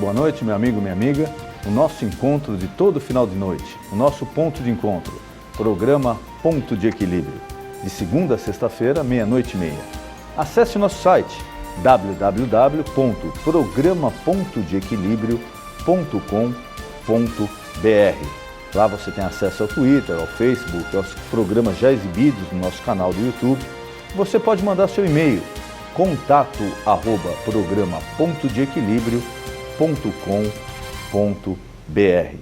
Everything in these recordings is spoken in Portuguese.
boa noite, meu amigo, minha amiga. O nosso encontro de todo final de noite, o nosso ponto de encontro, programa Ponto de Equilíbrio, de segunda a sexta-feira, meia-noite e meia. Acesse o nosso site www.programa.deequilibrio.com.br. Lá você tem acesso ao Twitter, ao Facebook, aos programas já exibidos no nosso canal do YouTube. Você pode mandar seu e-mail, contato@programa.deequilibrio.com.br.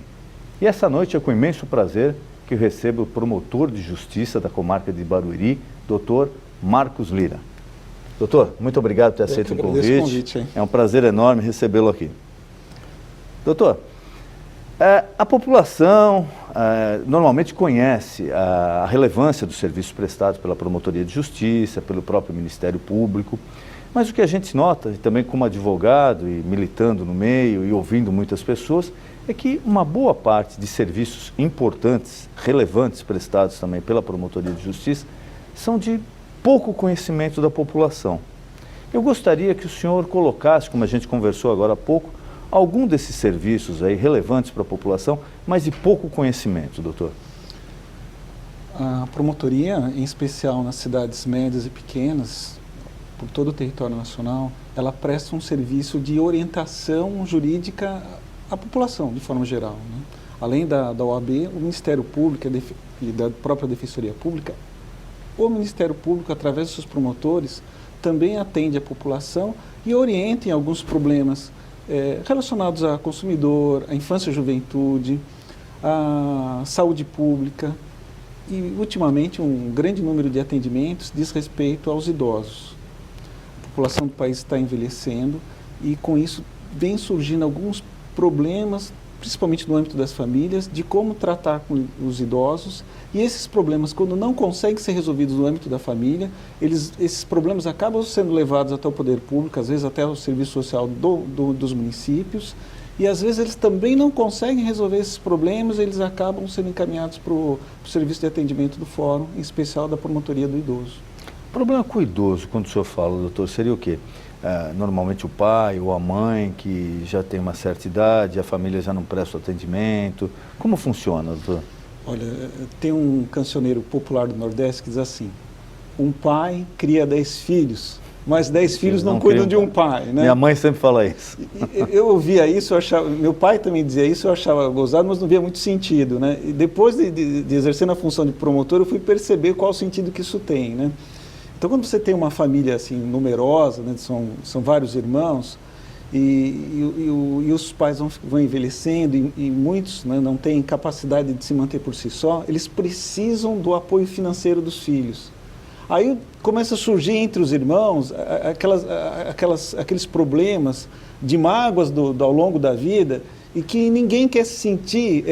E essa noite é com imenso prazer que eu recebo o promotor de justiça da comarca de Barueri, Dr. Marcos Lira. Doutor, muito obrigado por ter aceito o convite. É um prazer enorme recebê-lo aqui. Doutor, a população normalmente conhece a relevância dos serviços prestados pela Promotoria de Justiça, pelo próprio Ministério Público, mas o que a gente nota, e também como advogado e militando no meio e ouvindo muitas pessoas, é que uma boa parte de serviços importantes, relevantes prestados também pela Promotoria de Justiça, são de pouco conhecimento da população. Eu gostaria que o senhor colocasse, como a gente conversou agora há pouco, algum desses serviços aí relevantes para a população, mas de pouco conhecimento, doutor. A promotoria, em especial nas cidades médias e pequenas, por todo o território nacional, ela presta um serviço de orientação jurídica à população, de forma geral, né? Além da OAB, o Ministério Público e da própria Defensoria Pública, o Ministério Público, através dos seus promotores, também atende a população e orienta em alguns problemas relacionados a consumidor, a infância e juventude, a saúde pública e, ultimamente, um grande número de atendimentos diz respeito aos idosos. A população do país está envelhecendo e, com isso, vem surgindo alguns problemas, principalmente no âmbito das famílias, de como tratar com os idosos. E esses problemas, quando não conseguem ser resolvidos no âmbito da família, esses problemas acabam sendo levados até o poder público, às vezes até o serviço social dos municípios, e às vezes eles também não conseguem resolver esses problemas, eles acabam sendo encaminhados para o serviço de atendimento do Fórum, em especial da Promotoria do Idoso. O problema com o idoso, quando o senhor fala, doutor, seria o quê? Normalmente o pai ou a mãe que já tem uma certa idade, a família já não presta atendimento. Como funciona, doutor? Olha, tem um cancioneiro popular do Nordeste que diz assim: um pai cria 10 filhos, mas 10 filhos não cuidam de um pai, né? Minha mãe sempre fala isso. Eu ouvia isso, meu pai também dizia isso, eu achava gozado, mas não via muito sentido, né? E depois de exercer a função de promotor, eu fui perceber qual o sentido que isso tem, né? Então, quando você tem uma família assim numerosa, né, são vários irmãos, e os pais vão envelhecendo e muitos, né, não têm capacidade de se manter por si só, eles precisam do apoio financeiro dos filhos. Aí começa a surgir entre os irmãos aqueles problemas de mágoas ao longo da vida e que ninguém quer se sentir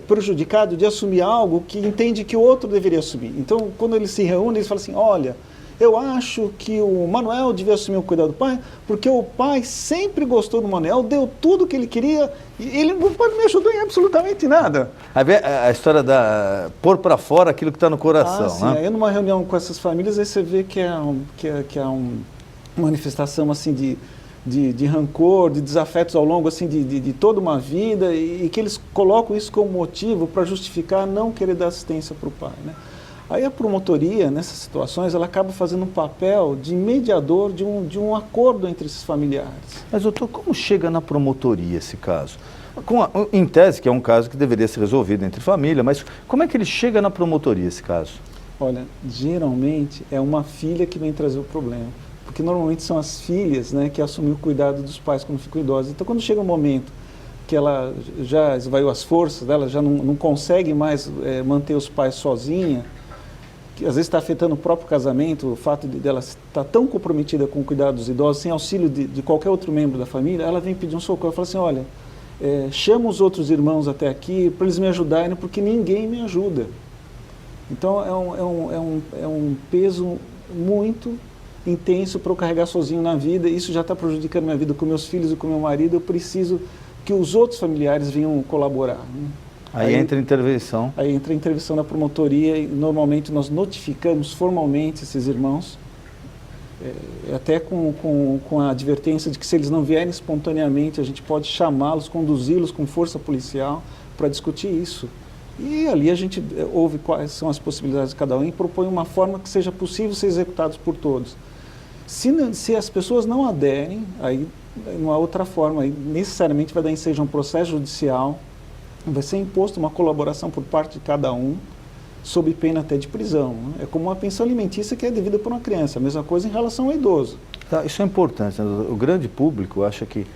prejudicado de assumir algo que entende que o outro deveria assumir. Então, quando eles se reúnem, eles falam assim: olha, eu acho que o Manuel devia assumir o cuidado do pai, porque o pai sempre gostou do Manuel, deu tudo o que ele queria, e o pai não me ajudou em absolutamente nada. A história da pôr para fora aquilo que está no coração, sim, né? Aí numa reunião com essas famílias, aí você vê que é uma manifestação assim de rancor, de desafetos ao longo assim, de toda uma vida, e que eles colocam isso como motivo para justificar não querer dar assistência para o pai, né? Aí a promotoria, nessas situações, ela acaba fazendo um papel de mediador de um acordo entre esses familiares. Mas, doutor, como chega na promotoria esse caso? Em tese, que é um caso que deveria ser resolvido entre família, mas como é que ele chega na promotoria esse caso? Olha, geralmente é uma filha que vem trazer o problema, porque normalmente são as filhas, né, que assumem o cuidado dos pais quando ficam idosos. Então, quando chega um momento que ela já esvaiu as forças dela, já não consegue mais manter os pais sozinha, que às vezes está afetando o próprio casamento, o fato dela estar tão comprometida com o cuidado dos idosos, sem auxílio de qualquer outro membro da família, ela vem pedir um socorro. Fala assim: olha, chama os outros irmãos até aqui para eles me ajudarem, porque ninguém me ajuda. Então é um peso muito intenso para eu carregar sozinho na vida. Isso já está prejudicando minha vida com meus filhos e com meu marido. Eu preciso que os outros familiares venham colaborar, né? Aí entra a intervenção. Aí entra a intervenção da promotoria e normalmente nós notificamos formalmente esses irmãos até com a advertência de que se eles não vierem espontaneamente, a gente pode chamá-los, conduzi-los com força policial para discutir isso. E ali a gente ouve quais são as possibilidades de cada um e propõe uma forma que seja possível ser executados por todos. Se as pessoas não aderem, aí uma outra forma, aí necessariamente vai dar ensejo a um processo judicial, vai ser imposto uma colaboração por parte de cada um, sob pena até de prisão. Né? É como uma pensão alimentícia que é devida por uma criança, a mesma coisa em relação ao idoso. Tá, isso é importante, né? O grande público acha que,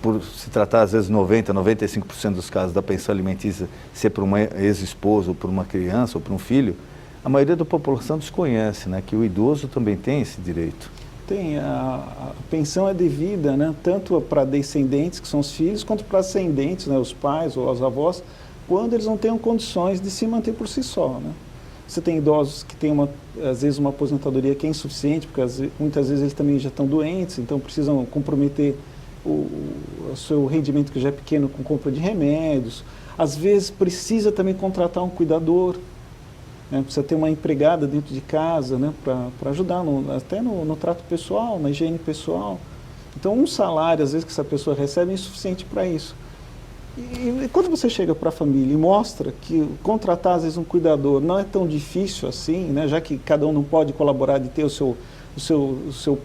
por se tratar às vezes 90%, 95% dos casos da pensão alimentícia ser por uma ex-esposa, ou por uma criança, ou por um filho, a maioria da população desconhece, né, que o idoso também tem esse direito. Tem, a pensão é devida, né, tanto para descendentes, que são os filhos, quanto para ascendentes, né, os pais ou os avós, quando eles não tenham condições de se manter por si só. Né? Você tem idosos que têm, às vezes, uma aposentadoria que é insuficiente, porque muitas vezes eles também já estão doentes, então precisam comprometer o seu rendimento, que já é pequeno, com compra de remédios. Às vezes precisa também contratar um cuidador, né? Precisa ter uma empregada dentro de casa, né? Para ajudar até no trato pessoal, na higiene pessoal. Então um salário, às vezes, que essa pessoa recebe é insuficiente para isso. E quando você chega para a família e mostra que contratar, às vezes, um cuidador não é tão difícil assim, né? Já que cada um não pode colaborar de ter o seu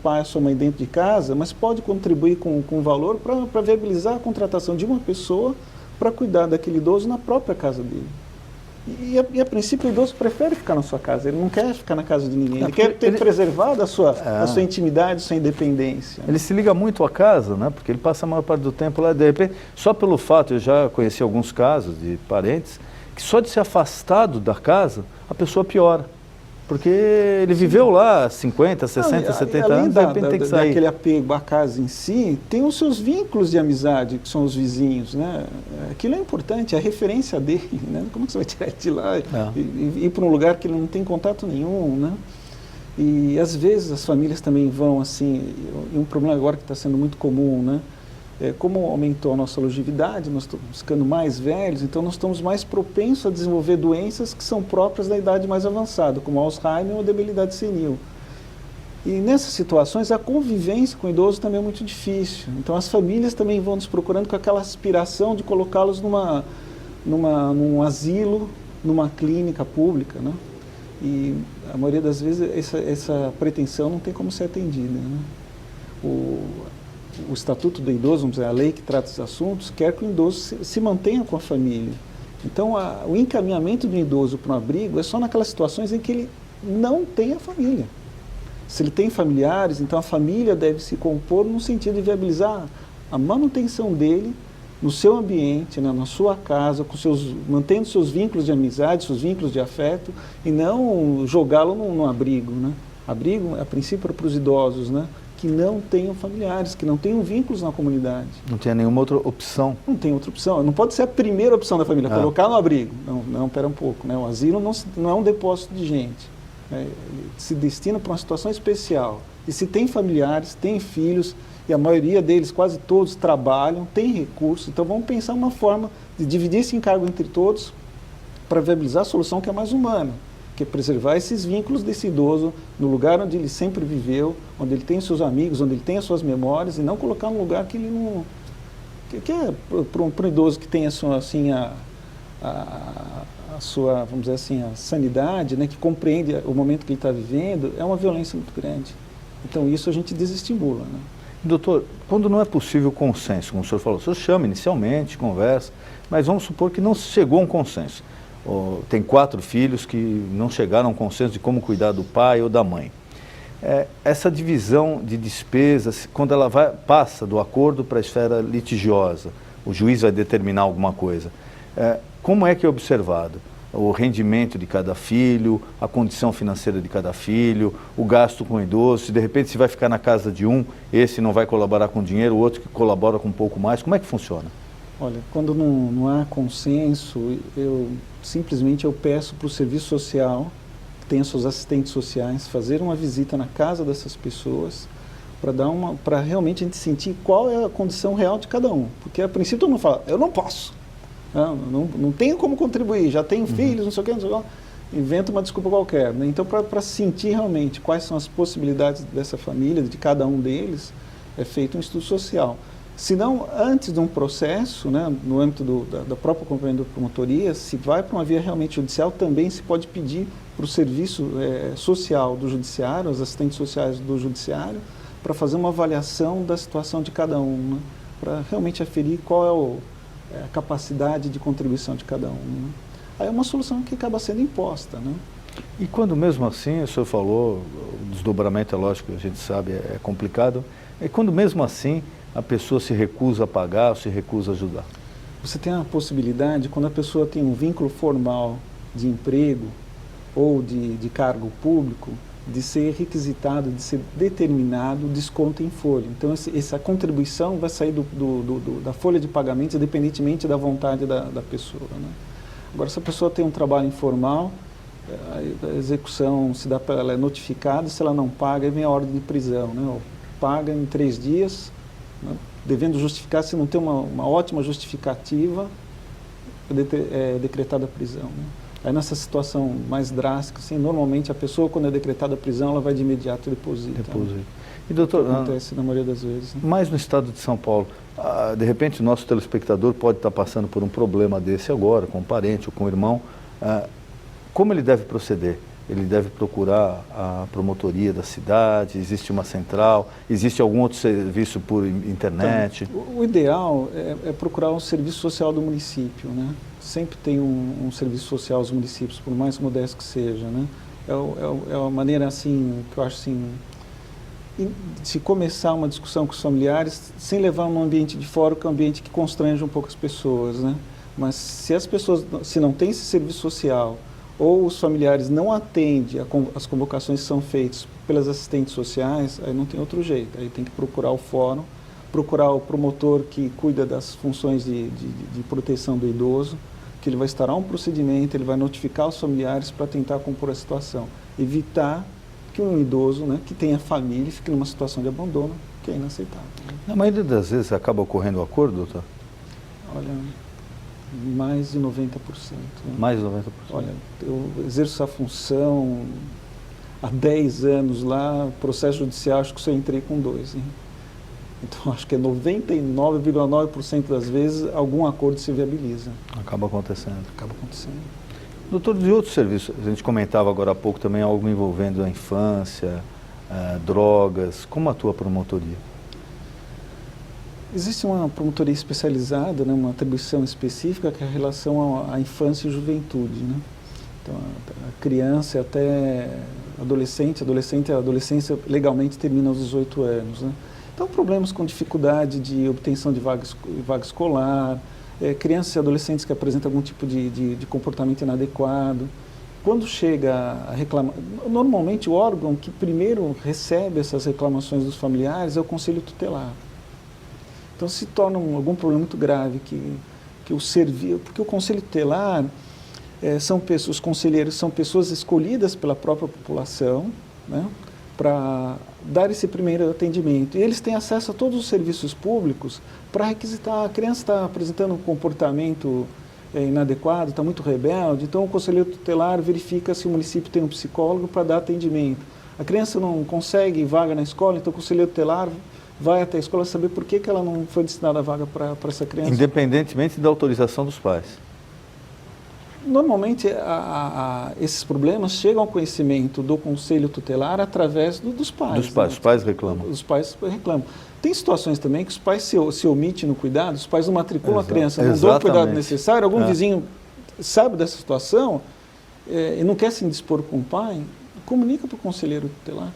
pai, a sua mãe dentro de casa, mas pode contribuir com valor para viabilizar a contratação de uma pessoa para cuidar daquele idoso na própria casa dele. E a princípio o idoso prefere ficar na sua casa, ele não quer ficar na casa de ninguém, ele quer ter preservado a sua intimidade, a sua independência. Ele se liga muito à casa, né? Porque ele passa a maior parte do tempo lá, de repente, só pelo fato, eu já conheci alguns casos de parentes, que só de ser afastado da casa, a pessoa piora. Porque ele viveu lá 50, 60, 70 anos, de repente tem que sair. Daquele apego à casa em si, tem os seus vínculos de amizade, que são os vizinhos, né? Aquilo é importante, a referência dele, né? Como que você vai tirar ele de lá e ir para um lugar que ele não tem contato nenhum, né? E às vezes as famílias também vão assim, e um problema agora que está sendo muito comum, né? Como aumentou a nossa longevidade, nós estamos ficando mais velhos, então nós estamos mais propensos a desenvolver doenças que são próprias da idade mais avançada, como Alzheimer ou debilidade senil. E nessas situações a convivência com o idoso também é muito difícil. Então as famílias também vão nos procurando com aquela aspiração de colocá-los num asilo, numa clínica pública, né? E a maioria das vezes essa pretensão não tem como ser atendida, né? O Estatuto do Idoso, vamos dizer, a lei que trata os assuntos, quer que o idoso se mantenha com a família. Então, o encaminhamento do idoso para um abrigo é só naquelas situações em que ele não tem a família. Se ele tem familiares, então a família deve se compor no sentido de viabilizar a manutenção dele no seu ambiente, né, na sua casa, mantendo seus vínculos de amizade, seus vínculos de afeto, e não jogá-lo num abrigo. Né? Abrigo, a princípio, para os idosos, né? Que não tenham familiares, que não tenham vínculos na comunidade. Não tem nenhuma outra opção. Não tem outra opção. Não pode ser a primeira opção da família, colocar no abrigo. Não, pera um pouco. Né? O asilo não é um depósito de gente. Se destina para uma situação especial. E se tem familiares, tem filhos, e a maioria deles, quase todos, trabalham, tem recursos, então vamos pensar uma forma de dividir esse encargo entre todos para viabilizar a solução que é mais humana, que é preservar esses vínculos desse idoso no lugar onde ele sempre viveu, onde ele tem seus amigos, onde ele tem as suas memórias, e não colocar num lugar que ele não... que é para um idoso que tem a sua, assim, a sua, vamos dizer assim, a sanidade, né, que compreende o momento que ele está vivendo, é uma violência muito grande. Então isso a gente desestimula. Né? Doutor, quando não é possível consenso, como o senhor falou, o senhor chama inicialmente, conversa, mas vamos supor que não chegou a um consenso. Tem 4 filhos que não chegaram a um consenso de como cuidar do pai ou da mãe. Essa divisão de despesas, quando ela passa do acordo para a esfera litigiosa, o juiz vai determinar alguma coisa, como é que é observado? O rendimento de cada filho, a condição financeira de cada filho, o gasto com o idoso, se de repente se vai ficar na casa de um, esse não vai colaborar com dinheiro, o outro que colabora com um pouco mais, como é que funciona? Olha, quando não há consenso, eu simplesmente peço para o serviço social, que tem os seus assistentes sociais, fazer uma visita na casa dessas pessoas, para realmente a gente sentir qual é a condição real de cada um. Porque a princípio todo mundo fala, eu não posso, não tenho como contribuir, já tenho filhos, não sei o que, inventa uma desculpa qualquer, né? Então, para sentir realmente quais são as possibilidades dessa família, de cada um deles, é feito um estudo social. Se não, antes de um processo, né, no âmbito da própria acompanhamento da promotoria, se vai para uma via realmente judicial, também se pode pedir para o serviço social do judiciário, os assistentes sociais do judiciário, para fazer uma avaliação da situação de cada um, né, para realmente aferir qual é a capacidade de contribuição de cada um, né. Aí é uma solução que acaba sendo imposta, né. E quando mesmo assim, o senhor falou, o desdobramento é lógico, a gente sabe, é complicado, e quando mesmo assim a pessoa se recusa a pagar ou se recusa a ajudar? Você tem a possibilidade, quando a pessoa tem um vínculo formal de emprego ou de cargo público, de ser requisitado, de ser determinado desconto em folha. Então, essa contribuição vai sair da folha de pagamentos, independentemente da vontade da pessoa, né? Agora, se a pessoa tem um trabalho informal, a execução se dá para ela, é notificada, se ela não paga, aí vem a ordem de prisão, né? Ou paga em 3 dias, né? Devendo justificar, se não tem uma ótima justificativa, é decretada a prisão, né? Aí nessa situação mais drástica, assim, normalmente a pessoa, quando é decretada a prisão, ela vai de imediato deposita. Né? E doutor, acontece na maioria das vezes. Né? Mas no estado de São Paulo, de repente o nosso telespectador pode estar passando por um problema desse agora, com um parente ou com um irmão, como ele deve proceder? Ele deve procurar a promotoria da cidade, existe uma central, existe algum outro serviço por internet? Então, o ideal é procurar um serviço social do município, né? Sempre tem um serviço social aos municípios, por mais modesto que seja, né? É uma maneira, assim, que eu acho, assim, de se começar uma discussão com os familiares, sem levar um ambiente de fora, que é um ambiente que constrange um pouco as pessoas, né? Mas se as pessoas, se não tem esse serviço social, ou os familiares não atendem as convocações que são feitas pelas assistentes sociais, aí não tem outro jeito. Aí tem que procurar o fórum, procurar o promotor que cuida das funções de proteção do idoso, que ele vai instaurar um procedimento, ele vai notificar os familiares para tentar compor a situação. Evitar que um idoso, né, que tenha família, fique numa situação de abandono, que é inaceitável. Né? Na maioria das vezes acaba ocorrendo o acordo, doutor? Olha, mais de 90%. Né? Mais de 90%? Olha, eu exerço essa função há 10 anos lá, processo judicial, acho que só entrei com 2. Hein? Então, acho que é 99,9% das vezes algum acordo se viabiliza. Acaba acontecendo. Acaba acontecendo. Doutor, de outros serviços, a gente comentava agora há pouco também algo envolvendo a infância, drogas, como atua a promotoria? Existe uma promotoria especializada, né, uma atribuição específica que é a relação à infância e juventude, né? Então, a criança até adolescente, a adolescência legalmente termina aos 18 anos, né? Então, problemas com dificuldade de obtenção de vaga escolar, crianças e adolescentes que apresentam algum tipo de comportamento inadequado. Quando chega a reclamar, normalmente o órgão que primeiro recebe essas reclamações dos familiares é o Conselho Tutelar. Então, se torna algum problema muito grave que o serviço, porque o Conselho Tutelar os conselheiros são pessoas escolhidas pela própria população, né, para dar esse primeiro atendimento. E eles têm acesso a todos os serviços públicos para requisitar. A criança está apresentando um comportamento inadequado, está muito rebelde, então o conselheiro tutelar verifica se o município tem um psicólogo para dar atendimento. A criança não consegue vaga na escola, então o conselheiro tutelar vai até a escola saber por que ela não foi destinada a vaga para essa criança. Independentemente da autorização dos pais. Normalmente, esses problemas chegam ao conhecimento do Conselho Tutelar através dos pais. Dos pais, né? Os pais reclamam. Os pais reclamam. Tem situações também que os pais se omitem no cuidado, os pais não matriculam a criança, não dão o cuidado necessário, algum vizinho sabe dessa situação e não quer se indispor com o pai, comunica para o conselheiro tutelar.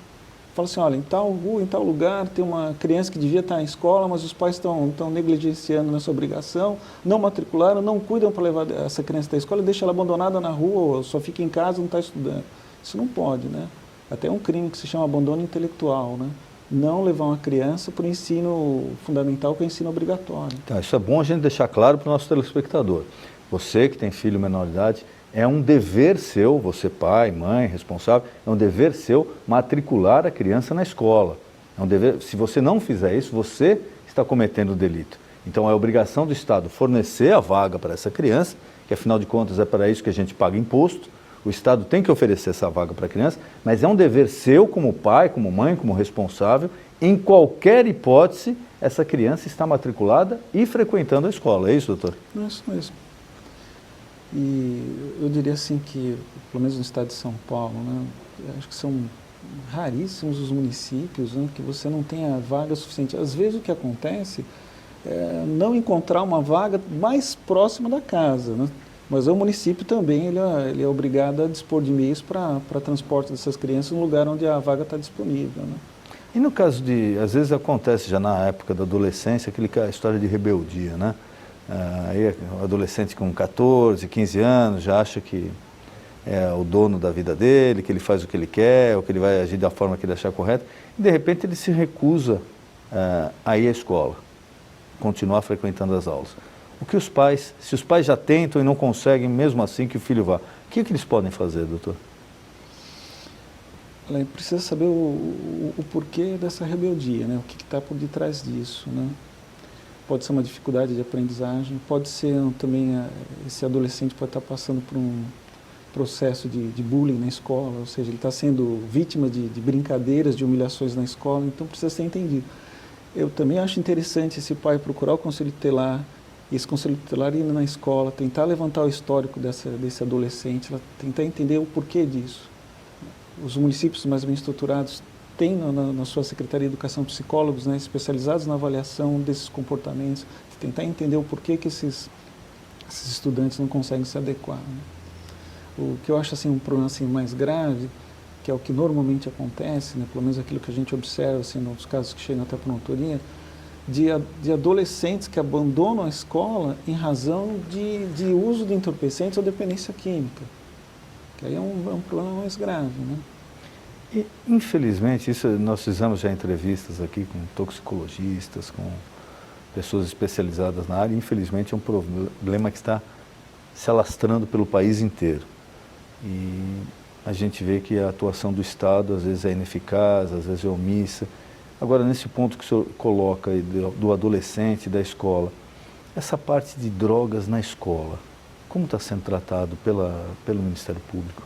Fala assim, olha, em tal rua, em tal lugar, tem uma criança que devia estar em escola, mas os pais estão negligenciando nessa obrigação, não matricularam, não cuidam para levar essa criança da escola, deixa ela abandonada na rua, ou só fica em casa e não está estudando. Isso não pode, né? Até um crime que se chama abandono intelectual, né? Não levar uma criança para o ensino fundamental, que é o ensino obrigatório. Então, isso é bom a gente deixar claro para o nosso telespectador. Você que tem filho menor de idade, é um dever seu, você pai, mãe, responsável, é um dever seu matricular a criança na escola. É um dever, se você não fizer isso, você está cometendo o delito. Então é obrigação do Estado fornecer a vaga para essa criança, que afinal de contas é para isso que a gente paga imposto, O Estado tem que oferecer essa vaga para a criança, mas é um dever seu como pai, como mãe, como responsável, em qualquer hipótese, essa criança está matriculada e frequentando a escola. É isso, doutor? É isso mesmo. E eu diria assim que, pelo menos no estado de São Paulo, né, acho que são raríssimos os municípios, né, que você não tenha vaga suficiente. Às vezes o que acontece é não encontrar uma vaga mais próxima da casa, né? Mas o município também ele é obrigado a dispor de meios para transporte dessas crianças no lugar onde a vaga está disponível, né? E no caso de, às vezes acontece já na época da adolescência, a história de rebeldia, né? Aí o adolescente com 14, 15 anos já acha que é o dono da vida dele, que ele faz o que ele quer, ou que ele vai agir da forma que ele achar correta, e de repente ele se recusa a ir à escola, continuar frequentando as aulas. O que os pais, se os pais já tentam e não conseguem, mesmo assim que o filho vá, o que eles podem fazer, doutor? Precisa saber o porquê dessa rebeldia, né? O que está por detrás disso, né? Pode ser uma dificuldade de aprendizagem, pode ser também, esse adolescente pode estar passando por um processo de bullying na escola, ou seja, ele está sendo vítima de brincadeiras, de humilhações na escola, então precisa ser entendido. Eu também acho interessante esse pai procurar o conselho tutelar, esse conselho tutelar ir na escola, tentar levantar o histórico desse adolescente, tentar entender o porquê disso. Os municípios mais bem estruturados têm na sua Secretaria de Educação psicólogos, né, especializados na avaliação desses comportamentos, tentar entender o porquê que esses estudantes não conseguem se adequar, né? O que eu acho assim, um problema assim, mais grave, que é o que normalmente acontece, né, pelo menos aquilo que a gente observa assim, nos casos que chegam até a promotoria, de adolescentes que abandonam a escola em razão de uso de entorpecentes ou dependência química. Que aí é um problema mais grave, né? E, infelizmente, isso nós fizemos já entrevistas aqui com toxicologistas, com pessoas especializadas na área, e infelizmente é um problema que está se alastrando pelo país inteiro. E a gente vê que a atuação do Estado às vezes é ineficaz, às vezes é omissa. Agora, nesse ponto que o senhor coloca aí do adolescente, da escola, essa parte de drogas na escola, como está sendo tratado pelo Ministério Público?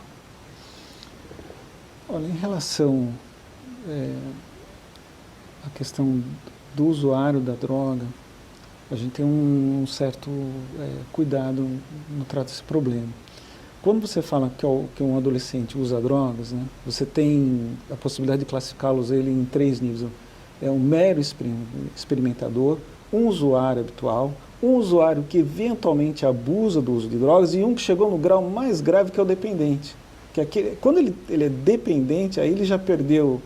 Olha, em relação à questão do usuário da droga, a gente tem um certo cuidado no trato desse problema. Quando você fala que um adolescente usa drogas, né, você tem a possibilidade de classificá-los em 3 níveis. É um mero experimentador, um usuário habitual, um usuário que eventualmente abusa do uso de drogas e um que chegou no grau mais grave, que é o dependente. Quando ele é dependente, aí ele já perdeu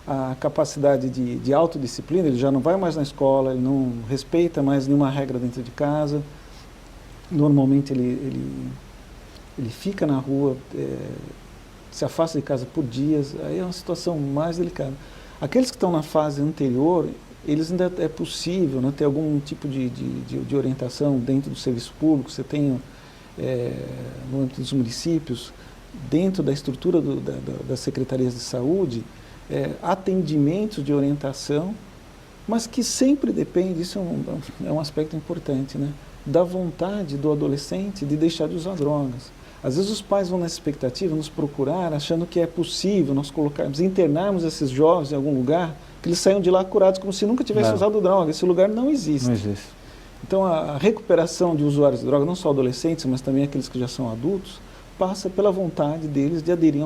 a capacidade de autodisciplina, ele já não vai mais na escola, ele não respeita mais nenhuma regra dentro de casa. Normalmente ele fica na rua, se afasta de casa por dias, aí é uma situação mais delicada. Aqueles que estão na fase anterior, eles ainda é possível, né, ter algum tipo de orientação dentro do serviço público. Você tem, no âmbito dos municípios, dentro da estrutura das secretarias de saúde, atendimentos de orientação, mas que sempre depende, isso é um aspecto importante, né, da vontade do adolescente de deixar de usar drogas. Às vezes os pais vão nessa expectativa, nos procurar, achando que é possível nós internarmos esses jovens em algum lugar, que eles saiam de lá curados como se nunca tivessem usado droga. Esse lugar não existe. Não existe. Então a recuperação de usuários de droga, não só adolescentes, mas também aqueles que já são adultos, passa pela vontade deles de aderir a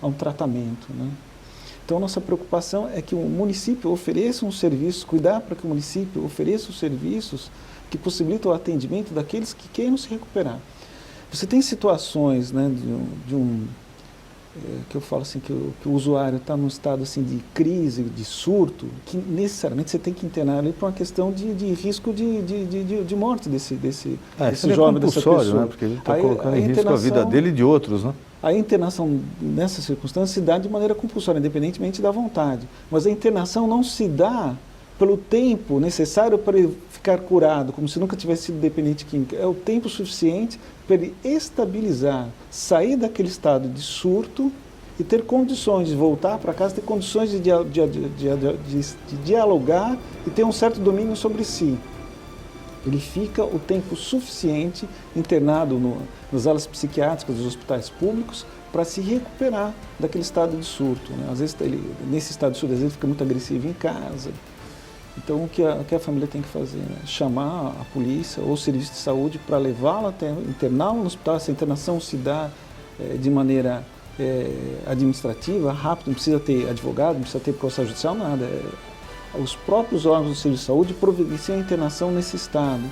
um tratamento, né? Então, nossa preocupação é que o município ofereça um serviço, cuidar para que o município ofereça os serviços que possibilitam o atendimento daqueles que queiram se recuperar. Você tem situações, né, que eu falo assim, que o usuário está num estado assim, de crise, de surto, que necessariamente você tem que internar ali para uma questão de risco de morte desse jovem, dessa pessoa. Né? Porque ele está colocando em risco a vida dele e de outros, né? A internação nessas circunstâncias se dá de maneira compulsória, independentemente da vontade. Mas a internação não se dá pelo tempo necessário para ele ficar curado, como se nunca tivesse sido dependente químico. É o tempo suficiente para ele estabilizar, sair daquele estado de surto e ter condições de voltar para casa, ter condições de dialogar e ter um certo domínio sobre si. Ele fica o tempo suficiente internado nas alas psiquiátricas dos hospitais públicos para se recuperar daquele estado de surto, né? Às vezes, nesse estado de surto, às vezes ele fica muito agressivo em casa. Então, o que a família tem que fazer? Né? Chamar a polícia ou o serviço de saúde para levá-lo até interná-lo no hospital. Essa internação se dá de maneira administrativa, rápida, não precisa ter advogado, não precisa ter processo judicial, nada. Os próprios órgãos do serviço de saúde providenciam a internação nesse estado.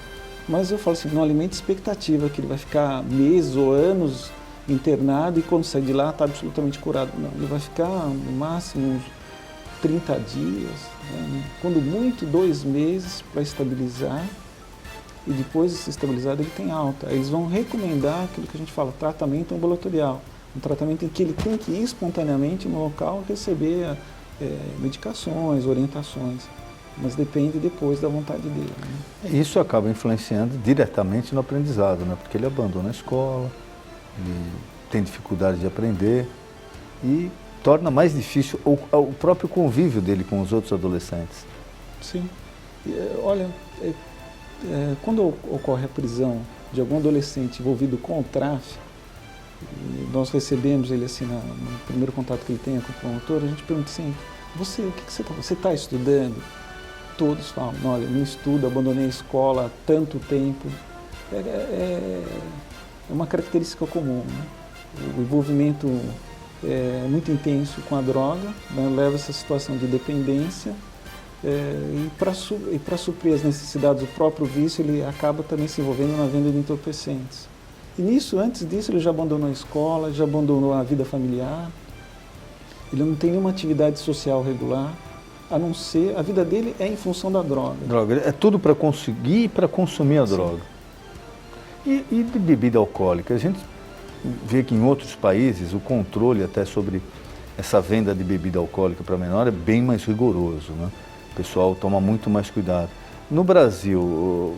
Mas eu falo assim, não alimente expectativa que ele vai ficar meses ou anos internado e quando sair de lá está absolutamente curado. Não, ele vai ficar no máximo uns 30 dias, né? Quando muito 2 meses para estabilizar, e depois de se estabilizado ele tem alta. Aí eles vão recomendar aquilo que a gente fala, tratamento ambulatorial, um tratamento em que ele tem que ir espontaneamente no local receber medicações, orientações, mas depende depois da vontade dele. Né? Isso acaba influenciando diretamente no aprendizado, né? Porque ele abandona a escola, ele tem dificuldade de aprender e torna mais difícil o próprio convívio dele com os outros adolescentes. Sim. Olha, quando ocorre a prisão de algum adolescente envolvido com o tráfico, nós recebemos ele assim no primeiro contato que ele tem com o promotor, a gente pergunta assim, o que você está estudando? Todos falam, olha, não estudo, abandonei a escola há tanto tempo. É uma característica comum, né? O envolvimento é muito intenso com a droga, né? Leva a essa situação de dependência e para suprir as necessidades do próprio vício, ele acaba também se envolvendo na venda de entorpecentes. E nisso, antes disso, ele já abandonou a escola, já abandonou a vida familiar, ele não tem nenhuma atividade social regular, a não ser, a vida dele é em função da droga. Droga, é tudo para conseguir e para consumir a droga. E de bebida alcoólica? A gente vê que em outros países o controle até sobre essa venda de bebida alcoólica para menor é bem mais rigoroso, né? O pessoal toma muito mais cuidado. No Brasil,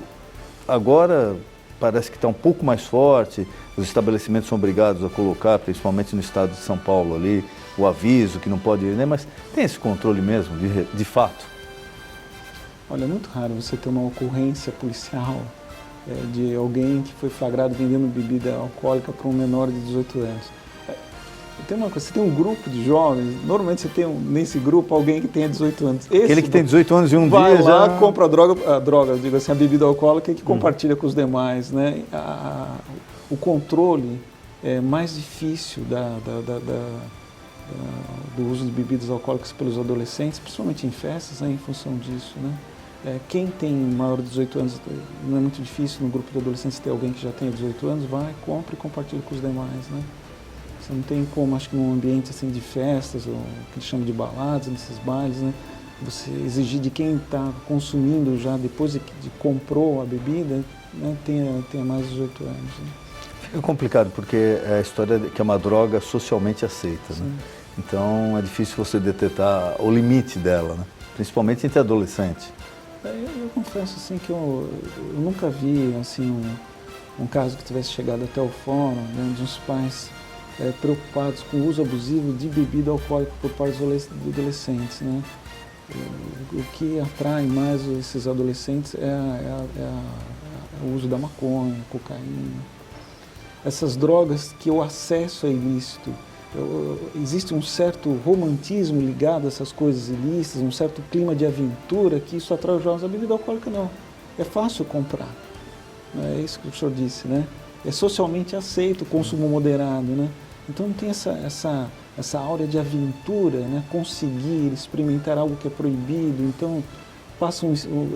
agora parece que está um pouco mais forte, os estabelecimentos são obrigados a colocar, principalmente no estado de São Paulo ali, o aviso que não pode ir, né? Mas tem esse controle mesmo, de fato? Olha, é muito raro você ter uma ocorrência policial de alguém que foi flagrado vendendo bebida alcoólica para um menor de 18 anos. Tem uma coisa, você tem um grupo de jovens, normalmente você tem nesse grupo alguém que tenha 18 anos. Aquele que tem 18 anos e um vai dia lá, já... compra a droga, digo assim, a bebida alcoólica e que compartilha com os demais, né? O controle é mais difícil do uso de bebidas alcoólicas pelos adolescentes, principalmente em festas, né, em função disso, né? Quem tem maior de 18 anos, não é muito difícil no grupo de adolescentes ter alguém que já tenha 18 anos, vai, compra e compartilha com os demais, né? Você não tem como, acho que num ambiente assim de festas, ou que eles chamam de baladas, nesses bailes, né? Você exigir de quem está consumindo já depois de comprou a bebida, né, tenha mais de 18 anos. Né? Fica complicado, porque é a história que é uma droga socialmente aceita, né? Então é difícil você detectar o limite dela, né? Principalmente entre adolescentes. Eu confesso assim que eu nunca vi assim, um caso que tivesse chegado até o fórum, né, de uns pais preocupados com o uso abusivo de bebida alcoólica por parte dos adolescentes, né? O que atrai mais esses adolescentes é o uso da maconha, cocaína. Essas drogas que o acesso é ilícito. Existe um certo romantismo ligado a essas coisas ilícitas, um certo clima de aventura que isso atrai os jovens. A bebida alcoólica não. É fácil comprar. É isso que o senhor disse, né? É socialmente aceito o consumo moderado, né? Então não tem essa áurea de aventura, né? Conseguir experimentar algo que é proibido. Então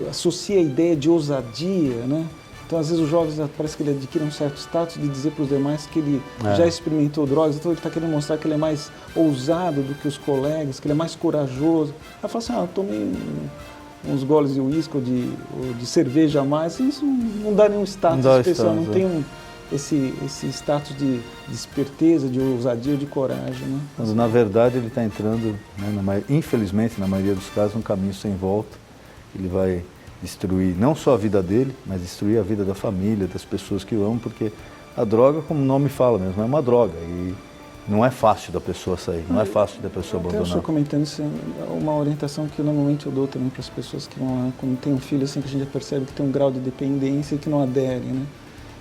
associa a ideia de ousadia, né? Então, às vezes, os jovens, parece que ele adquire um certo status de dizer para os demais que ele já experimentou drogas, então ele está querendo mostrar que ele é mais ousado do que os colegas, que ele é mais corajoso. Aí fala assim, eu tomei uns goles de uísque ou de cerveja a mais, isso não dá nenhum status especial, não tem esse status de esperteza, de ousadia, de coragem. Né? Mas, na verdade, ele está entrando, né, infelizmente, na maioria dos casos, um caminho sem volta. Ele vai destruir não só a vida dele, mas destruir a vida da família, das pessoas que o amam, porque a droga, como o nome fala mesmo, é uma droga. E não é fácil da pessoa sair, não é fácil da pessoa abandonar. Eu estou comentando isso, uma orientação que normalmente eu dou também para as pessoas que quando tem um filho assim, que a gente já percebe que tem um grau de dependência e que não adere, né?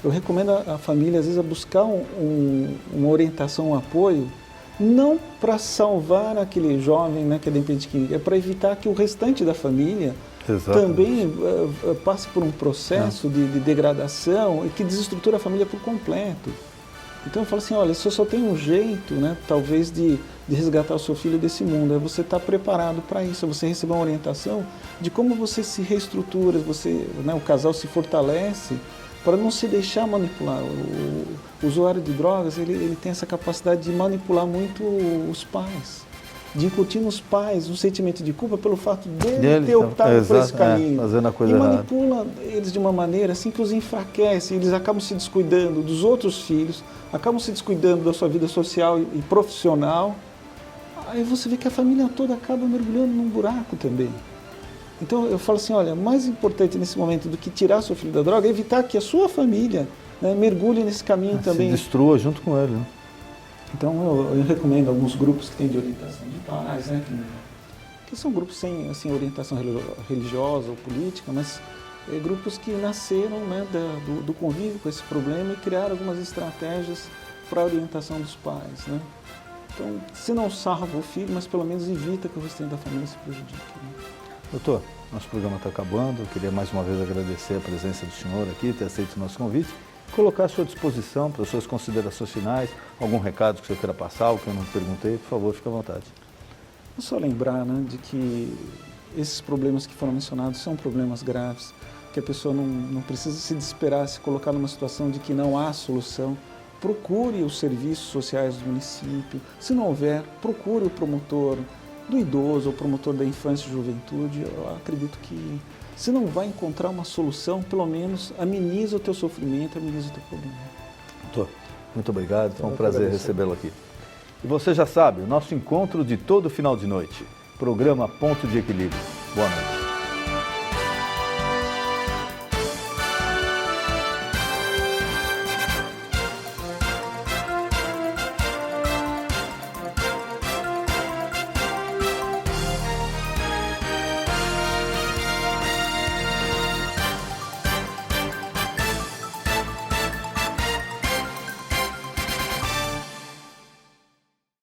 Eu recomendo a família, às vezes, a buscar uma orientação, um apoio, não para salvar aquele jovem, né, que é dependente químico, é para evitar que o restante da família também passe por um processo de degradação e que desestrutura a família por completo. Então eu falo assim, olha, você só tem um jeito, né, talvez de resgatar o seu filho desse mundo, é você estar preparado para isso, é você receber uma orientação de como você se reestrutura, o casal se fortalece para não se deixar manipular. O usuário de drogas, ele tem essa capacidade de manipular muito os pais, de incutir nos pais um sentimento de culpa pelo fato dele ter optado por esse caminho. Fazendo a coisa e manipula eles de uma maneira assim que os enfraquece, eles acabam se descuidando dos outros filhos, acabam se descuidando da sua vida social e profissional. Aí você vê que a família toda acaba mergulhando num buraco também. Então eu falo assim, olha, mais importante nesse momento do que tirar seu filho da droga é evitar que a sua família, né, mergulhe nesse caminho também. Se destrua junto com ele, né? Então eu recomendo alguns grupos que têm de orientação de pais, né, que são grupos sem assim, orientação religiosa ou política, mas grupos que nasceram, né, do convívio com esse problema e criaram algumas estratégias para a orientação dos pais, né? Então, se não salva o filho, mas pelo menos evita que o restante da família se prejudique, né? Doutor, nosso programa está acabando. Eu queria mais uma vez agradecer a presença do senhor aqui, ter aceito o nosso convite, colocar à sua disposição para as suas considerações finais, algum recado que você queira passar, o que eu não perguntei, por favor, fique à vontade. É só lembrar, né, de que esses problemas que foram mencionados são problemas graves, que a pessoa não precisa se desesperar, se colocar numa situação de que não há solução. Procure os serviços sociais do município. Se não houver, procure o promotor do idoso, o promotor da infância e juventude. Eu acredito que se não vai encontrar uma solução, pelo menos ameniza o teu sofrimento, ameniza o teu problema. Doutor, muito obrigado, foi um prazer recebê-lo aqui. E você já sabe, o nosso encontro de todo final de noite, programa Ponto de Equilíbrio. Boa noite.